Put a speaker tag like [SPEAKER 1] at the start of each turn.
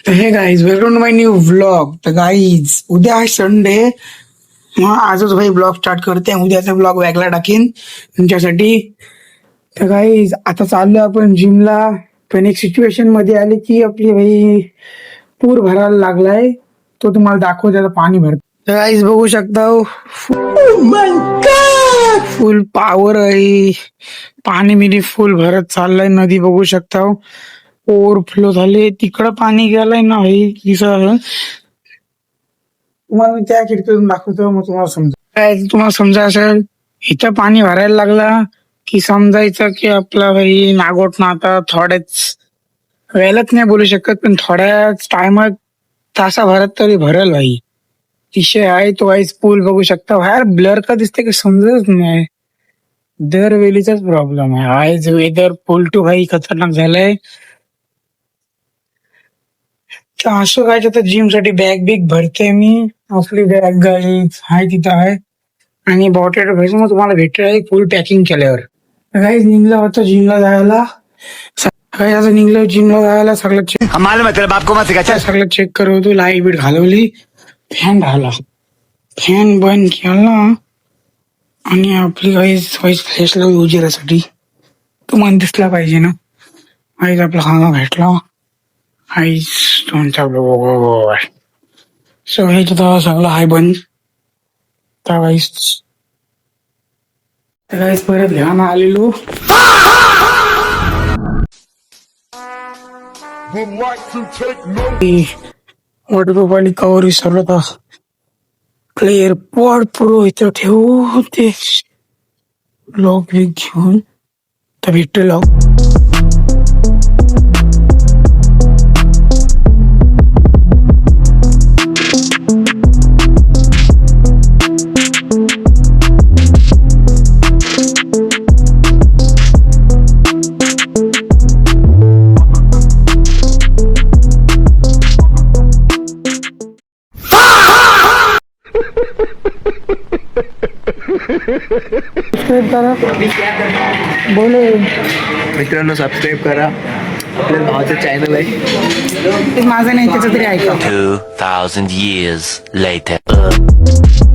[SPEAKER 1] हे guys welcome to my new vlog. तर guys उद्या आहे संडे. मग आजच भाई ब्लॉग स्टार्ट करते. उद्याचा ब्लॉग वेगळा टाकेन तुमच्यासाठी. तर गाईज आता चाललो आपण जिमला. पण एक सिच्युएशन मध्ये आली की आपली भाई पूर भरायला लागलाय. तो तुम्हाला दाखवतो आता पाणी भरत. तर गाईज बघू शकता फुल पॉवर आहे. पाणी मिनी फुल भरत चाललंय. नदी बघू शकता ओव्हरफ्लो झाले. तिकडं पाणी गेलंय ना भाई दिसत. तुम्हाला मी त्या खिडकीतून दाखवतो मग तुम्हाला तुम्हाला समजा असेल इथं पाणी भरायला लागला की समजायचं की आपला भाई नागोट ना आता थोड्याच वेळात नाही बोलू शकत पण थोड्याच टायमात तासाभरात तरी भरेल भाई. विषय आहे तो वाईस पूल बघू शकता बाहेर ब्लर का दिसते की समजतच नाही. दरवेळीचाच प्रॉब्लेम आहे. आज वेदर पूल टू भाई खतरनाक झालंय. तर असं काय तर जिम साठी बॅग बिग भरते मी. आपली बॅग गाडी आहे तिथं आहे आणि बॉटल घ्यायचं मग तुम्हाला भेटेल फुल पॅकिंग केल्यावर. काही निघलं होतं जिमला जायला. सकाळी आता निघलं जिमला जायला. सगळं चेक सगळं चेक करत होतो. लाईट बीट घालवली. फॅन घाला. फॅन बंद केला आणि आपली काही फ्रेश लावली उजेरासाठी. तुम्हाला दिसला पाहिजे ना. आईच आपला खाना भेटला. आईच तुमचा सगळं सगळं हाय बंद. तर काहीच परत घ्यायला आलेलो. वॉटरप्रूफ वाली कवर विसरलो होता. क्लिअर पॉड प्रो इथं ठेवू ते लॉक बिग घेऊन तर भेटते लॉक. सबस्क्राईब करा. बोले
[SPEAKER 2] मित्रांनो सबस्क्राईब करा. आपल्या भावाचं चॅनल आहे.
[SPEAKER 1] माझं नाही त्याचं तरी ऐका.
[SPEAKER 3] 2000 years later.